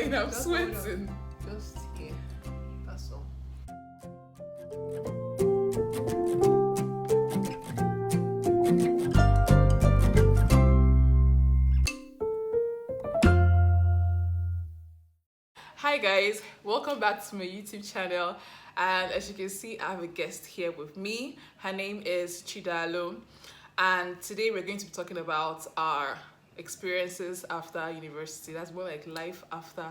doing? I'm Just sweating. Just here. That's all. Hi guys, welcome back to my YouTube channel, and as you can see I have a guest here with me. Her name is Chidalu, and today we're going to be talking about our experiences after university. That's more like life after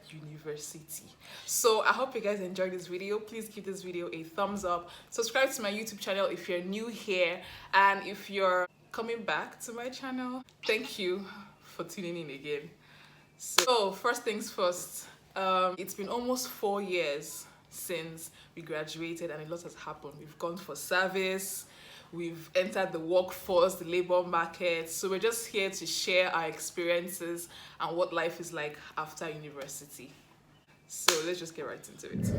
university. So I hope you guys enjoyed this video. Please give this video a thumbs up, subscribe to my YouTube channel if you're new here, and if you're coming back to my channel, thank you for tuning in again. So first things first, it's been almost 4 years since we graduated and a lot has happened. We've gone for service, we've entered the workforce, the labor market. So we're just here to share our experiences and what life is like after university. So let's just get right into it.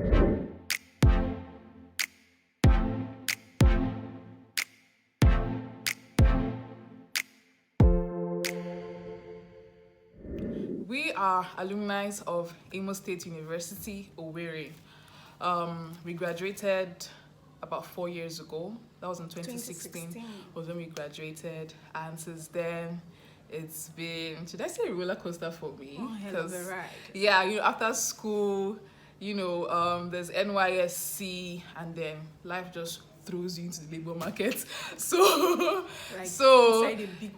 We are alumni of Imo State University, Owerri. We graduated about 4 years ago. That was in 2016 was when we graduated, and since then it's been, should I say, a roller coaster for me? Oh, hell of a ride. Yeah, after school, there's NYSC, and then life just throws you into the labor market. So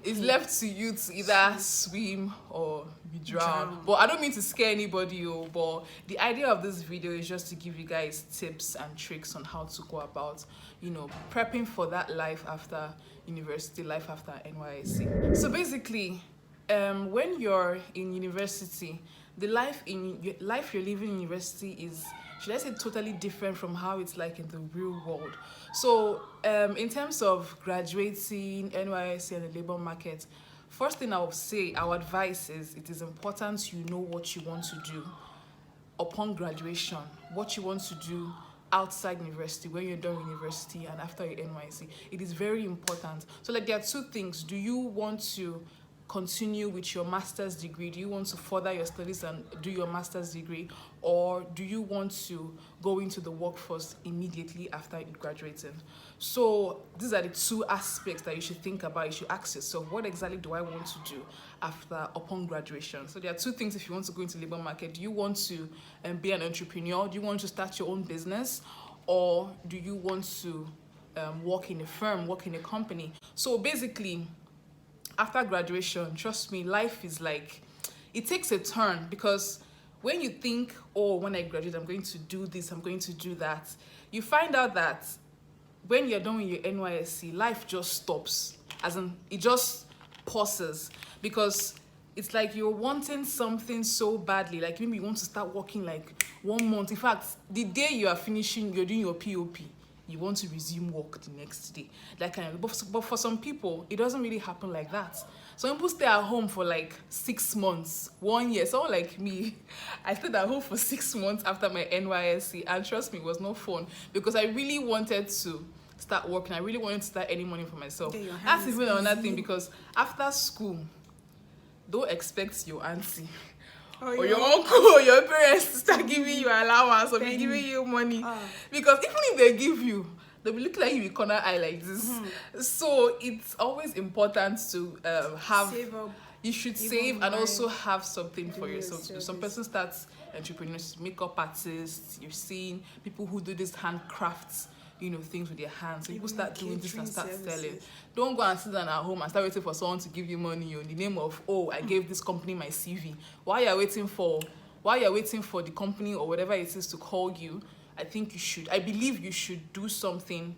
it's left to you to either swim or be drowned. But I don't mean to scare anybody, but the idea of this video is just to give you guys tips and tricks on how to go about prepping for that life after university, life after NYSC. So basically, when you're in university, the life you're living in university is, should I say, totally different from how it's like in the real world. So in terms of graduating, NYSC, and the labor market, first thing I would say, our advice is it is important you know what you want to do upon graduation, what you want to do outside university, when you're done with university and after your NYSC. It is very important. So like there are two things. Do you want to continue with your master's degree? Do you want to further your studies and do your master's degree, or do you want to go into the workforce immediately after graduating? So these are the two aspects that you should think about. You should ask yourself, what exactly do I want to do upon graduation? So there are two things. If you want to go into the labor market, do you want to be an entrepreneur? Do you want to start your own business, or do you want to work in a firm, work in a company? So basically, after graduation, trust me, life is like, it takes a turn, because when you think, oh, when I graduate, I'm going to do this, I'm going to do that, you find out that when you're done with your NYSC, life just stops. As in, it just pauses, because it's like you're wanting something so badly. Like maybe you want to start working like 1 month. In fact, the day you are finishing, you're doing your POP, you want to resume work the next day. That kind of, but for some people, it doesn't really happen like that. Some people stay at home for like 6 months, 1 year. Someone like me, I stayed at home for 6 months after my NYSC, and trust me, it was no fun, because I really wanted to start working. I really wanted to start earning money for myself. That's even another thing, because after school, don't expect your auntie or your uncle or your parents to start giving you allowance or be giving you money. Because even if they give you, they'll be looking like you with corner eye like this. So it's always important to have, save up. You should save and also have something for yourself to do. Some person starts entrepreneurs, makeup artists. You're seeing people who do these handcrafts, things with their hands. So people start doing this and start selling. Don't go and sit down at home and start waiting for someone to give you money in the name of, oh, I gave this company my CV. While you're waiting for the company or whatever it is to call you, I believe you should do something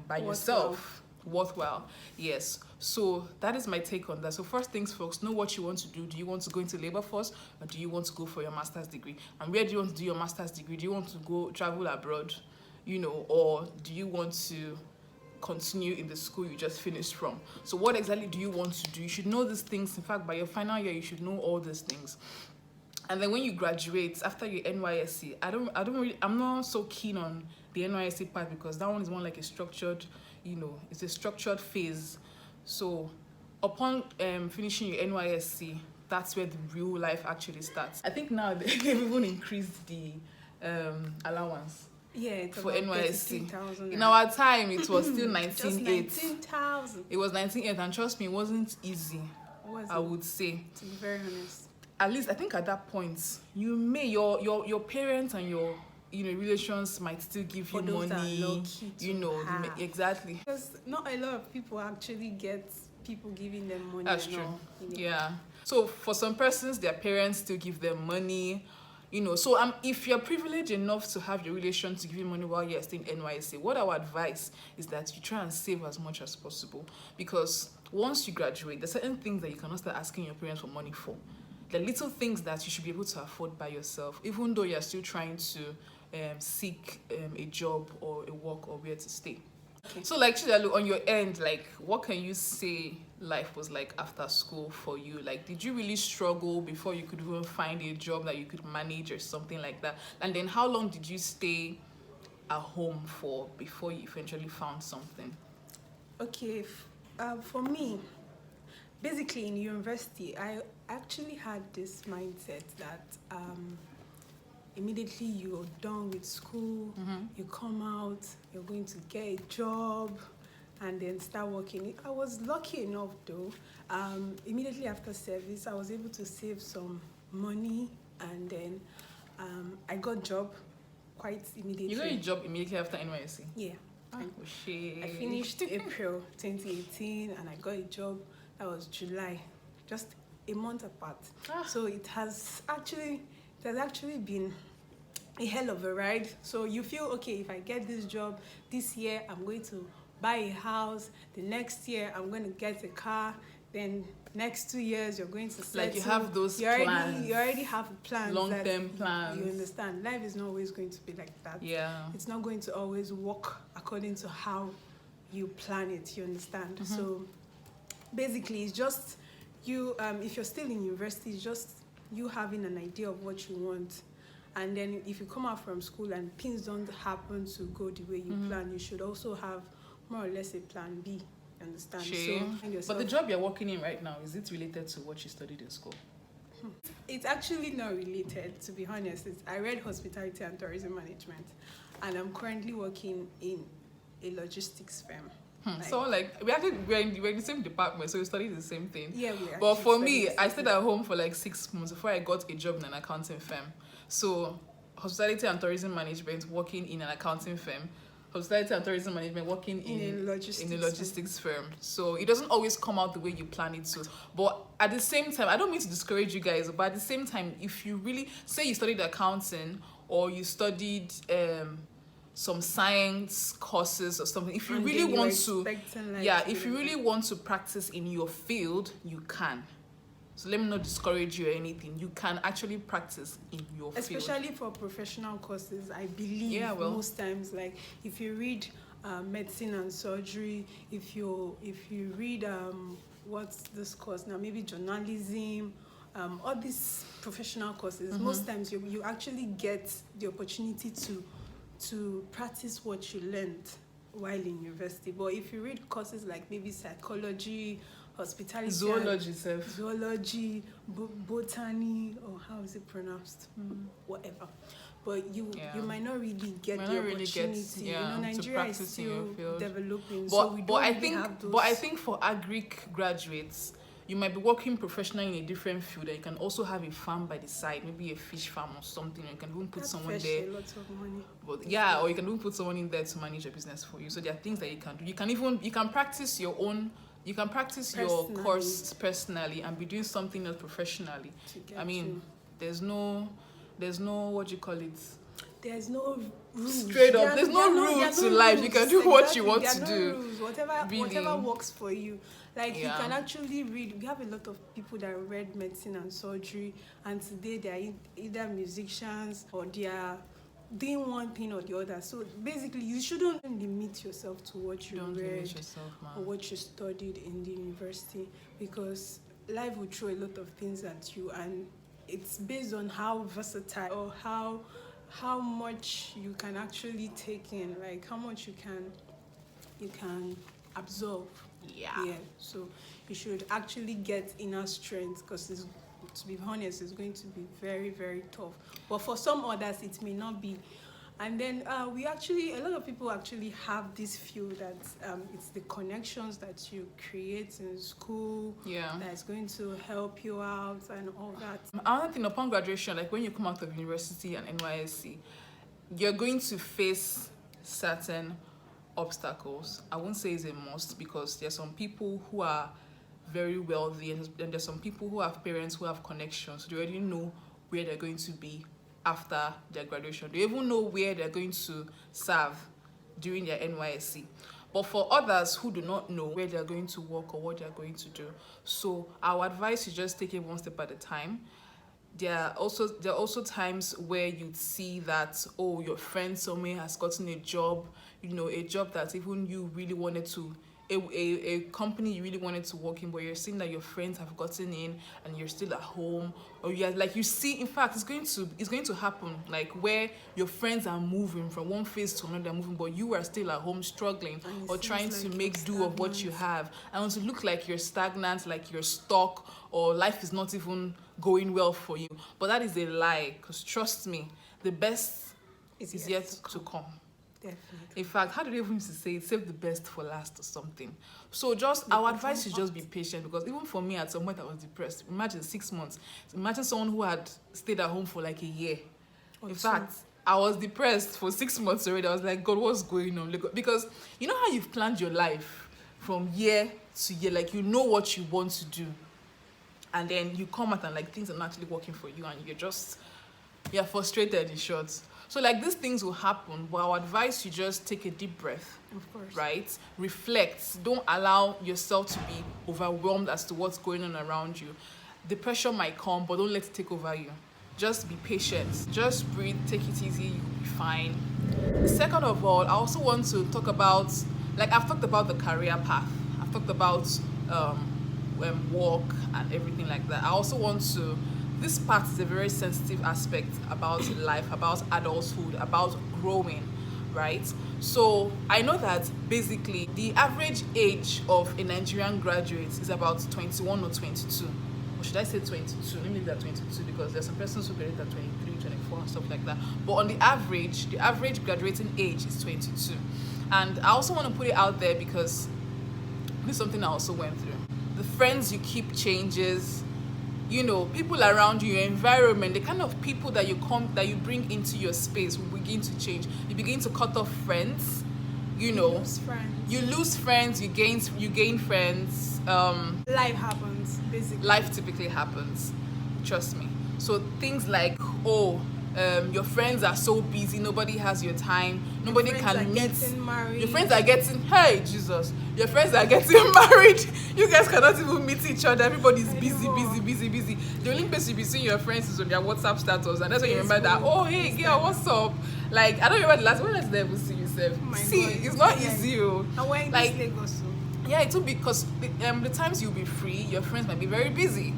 by yourself. Worthwhile. Yes. So that is my take on that. So first things first, know what you want to do. Do you want to go into labor force, or do you want to go for your master's degree? And where do you want to do your master's degree? Do you want to go travel abroad? Or do you want to continue in the school you just finished from? So what exactly do you want to do? You should know these things. In fact, by your final year, you should know all these things. And then when you graduate, after your NYSC, I'm not so keen on the NYSC part, because that one is more like a structured, it's a structured phase. So upon finishing your NYSC, that's where the real life actually starts. I think now they've even increased the allowance. Yeah, it's for about NYSC. In our time, it was still 19.8. Just 19,000. It was 19.8, and trust me, it wasn't easy. I would say. To be very honest. At least I think at that point, you may your parents and your relations might still give you money. Exactly. Because not a lot of people actually get people giving them money. That's true. Yeah. So for some persons, their parents still give them money. So if you're privileged enough to have your relation to give you money while you're still in NYSC, what I would advise is that you try and save as much as possible, because once you graduate, there's certain things that you cannot start asking your parents for money for. The little things that you should be able to afford by yourself, even though you're still trying to seek a job or a work or where to stay. Okay. So like Chidalu, on your end, like what can you say life was like after school for you? Like, did you really struggle before you could even find a job that you could manage or something like that? And then how long did you stay at home for before you eventually found something? Okay, for me, basically in university, I actually had this mindset that immediately you're done with school, you come out, you're going to get a job and then start working. I was lucky enough though. Immediately after service, I was able to save some money, and then I got a job quite immediately. You got a job immediately after NYSC? Yeah. Oh, shit. I finished April 2018 and I got a job. That was July, just a month apart. So it has actually been a hell of a ride. So you feel, okay, if I get this job this year, I'm going to buy a house. The next year, I'm going to get a car. Then next 2 years, you're going to settle. Like you have those plans. You already have plans. Long-term plans. You understand. Life is not always going to be like that. Yeah. It's not going to always work according to how you plan it. You understand. So basically, it's just you. If you're still in university, it's just you having an idea of what you want. And then if you come out from school and things don't happen to go the way you plan, you should also have more or less a plan B. Understand? Sure. But the job you're working in right now, is it related to what you studied in school? It's actually not related, to be honest. I read hospitality and tourism management, and I'm currently working in a logistics firm. We're in the same department, so we studied the same thing. Yeah, we are. But for me, I stayed at home for like 6 months before I got a job in an accounting firm. So hospitality and tourism management, working in an accounting firm. Hospitality and tourism management, working in a logistics firm. So it doesn't always come out the way you plan it to. But at the same time, I don't mean to discourage you guys, but at the same time, if you really say you studied accounting or you studied some science courses or something, if you really want to, if you really want to practice in your field, you can. So let me not discourage you or anything. You can actually practice in your field. Especially for professional courses, I believe most times, like if you read medicine and surgery, if you read what's this course now, maybe journalism, all these professional courses, most times you actually get the opportunity to practice what you learned while in university. But if you read courses like maybe psychology, hospitality, zoology, botany, or how is it pronounced? Whatever. But you might not really get the opportunity. Nigeria is still developing, so we don't have those. But I think for agric graduates, you might be working professionally in a different field, and you can also have a farm by the side, maybe a fish farm or something. You can even put someone there. A lot of money. But or you can even put someone in there to manage your business for you. So there are things that you can do. You can practice your own. You can practice your course personally and be doing something else professionally. I mean, there's no what you call it. There's no rules. Straight up, there's no rules to life. You can do what you want to do. Rules. Whatever works for you. Like you can actually read. We have a lot of people that read medicine and surgery, and today they are either musicians or they are doing one thing or the other. So basically, you shouldn't limit yourself to what you read or what you studied in the university, because life will throw a lot of things at you, and it's based on how versatile or how much you can actually take in, like how much you can absorb. Yeah. So you should actually get inner strength, because it's to be honest, is going to be very, very tough. But for some others, it may not be. And then a lot of people actually have this view that it's the connections that you create in school that's going to help you out and all that. Another thing, upon graduation, like when you come out of university and NYSC, you're going to face certain obstacles. I won't say it's a must, because there's some people who are very wealthy, and there's some people who have parents who have connections. So they already know where they're going to be after their graduation. They even know where they're going to serve during their NYSC. But for others who do not know where they're going to work or what they're going to do, so our advice is just take it one step at a time. There are also times where you'd see that, oh, your friend somewhere has gotten a job, a job that even you really wanted to, a company you really wanted to work in, but you're seeing that your friends have gotten in and you're still at home, or you see, in fact, it's going to happen, like where your friends are moving from one phase to another, but you are still at home struggling or trying to make do of what you have, and to look like you're stagnant, like you're stuck, or life is not even going well for you. But that is a lie, because trust me, the best is yet to come. Definitely. In fact, how do they even used to say it? Save the best for last or something. So our advice is just be patient, because even for me, at some point I was depressed. Imagine 6 months. Imagine someone who had stayed at home for like a year. In fact, I was depressed for 6 months already. I was like, God, what's going on? Because you know how you've planned your life from year to year, like you know what you want to do, and then you come out and like things are not actually working for you, and you're frustrated, in short. So like these things will happen, but our advice, you just take a deep breath. Of course. Right? Reflect. Don't allow yourself to be overwhelmed as to what's going on around you. The pressure might come, but don't let it take over you. Just be patient. Just breathe, take it easy, you'll be fine. Second of all, I also want to talk about, like I've talked about the career path. I've talked about work and everything like that. I also want to, this part is a very sensitive aspect about life, about adulthood, about growing, right? So I know that basically the average age of a Nigerian graduate is about 21 or 22. Or should I say 22? Let me leave that 22, because there's some persons who graduate at 23, 24 and stuff like that. But on the average graduating age is 22. And I also want to put it out there, because this is something I also went through. The friends you keep changes, people around you, your environment, the kind of people that you bring into your space will begin to change. You begin to cut off friends, you lose friends, you gain friends. Life happens, basically. Life typically happens, trust me. So things like, your friends are so busy, nobody has your time, nobody can meet. Your friends are getting, hey Jesus, your friends are getting married. You guys cannot even meet each other. Everybody's busy. The only place you be seeing your friends is on their WhatsApp status, and that's when you remember that, oh hey girl, what's up? Like I don't remember the last when did I ever see yourself. It's not easy. And when like Lagos, yeah, it will be, because the times you'll be free, your friends might be very busy.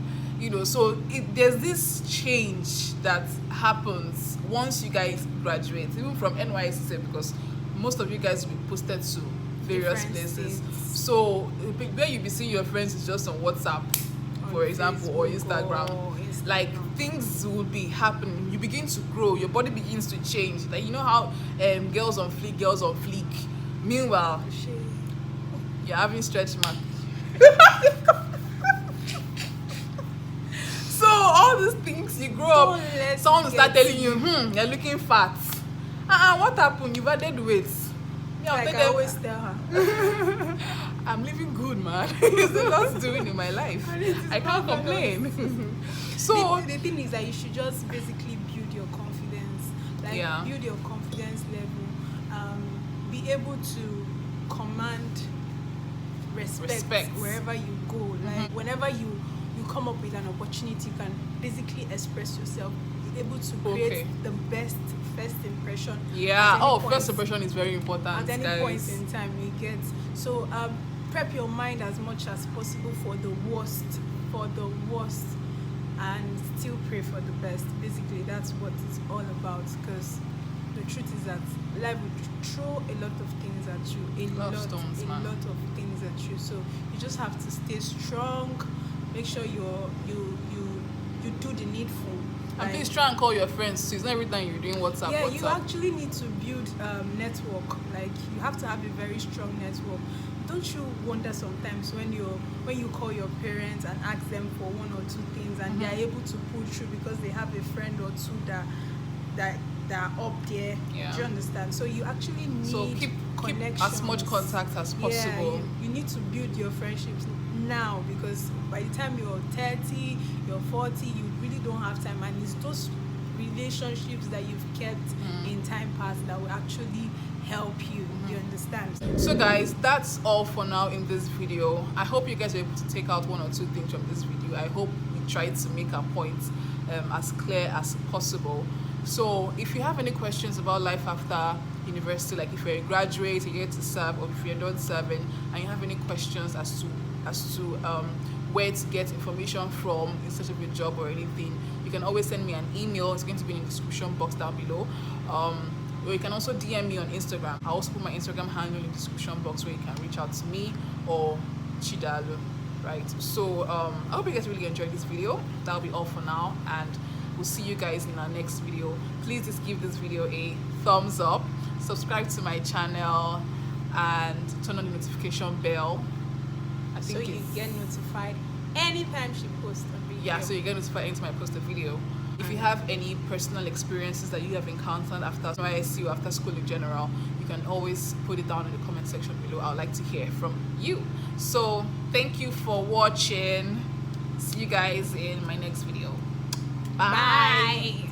So there's this change that happens once you guys graduate, even from NYSC, because most of you guys will be posted to various places. States. So where you be seeing your friends is just on WhatsApp, for example, or Instagram. Like things will be happening. You begin to grow. Your body begins to change. Like how girls on fleek. Meanwhile, you're having stretch mark. So all these things, you grow up, someone will start telling you, you're looking fat. What happened? You've added weight. I always tell her. I'm living good, man. It's the last doing in my life. I can't complain. So the thing is that you should just basically build your confidence. Build your confidence level. Be able to command respect wherever you go. Like whenever you come up with an opportunity, you can basically express yourself, be able to create the best first impression. First impression is very important at any point in time you get. So prep your mind as much as possible for the worst, and still pray for the best. Basically that's what it's all about, because the truth is that life will throw a lot of things at you, a lot of things at you. So you just have to stay strong. Make sure you you do the needful. And please try and call your friends too. It's not every time you're doing WhatsApp. Yeah, WhatsApp. You actually need to build network. Like you have to have a very strong network. Don't you wonder sometimes when you call your parents and ask them for one or two things and they are able to pull through because they have a friend or two that are up there. Yeah. Do you understand? So you actually need keep connections. as much contact as possible. Yeah, you need to build your friendships now, because by the time you're 30, you're 40, you really don't have time, and it's those relationships that you've kept in time past that will actually help you. You understand? So guys, that's all for now in this video. I hope you guys were able to take out one or two things from this video. I hope we tried to make our points as clear as possible. So if you have any questions about life after university, like if you're a graduate, you get to serve, or if you're done serving and you have any questions as to where to get information from in search of a job or anything, you can always send me an email. It's going to be in the description box down below. Or you can also DM me on Instagram. I'll also put my Instagram handle in the description box where you can reach out to me or Chidalu. Right, so I hope you guys really enjoyed this video. That'll be all for now, and we'll see you guys in our next video. Please just give this video a thumbs up, subscribe to my channel, and turn on the notification bell. I think so you get notified anytime she posts a video. Yeah, so you get notified anytime I post a video. If you have any personal experiences that you have encountered after NYSC or after school in general, you can always put it down in the comment section below. I would like to hear from you. So thank you for watching. See you guys in my next video. Bye.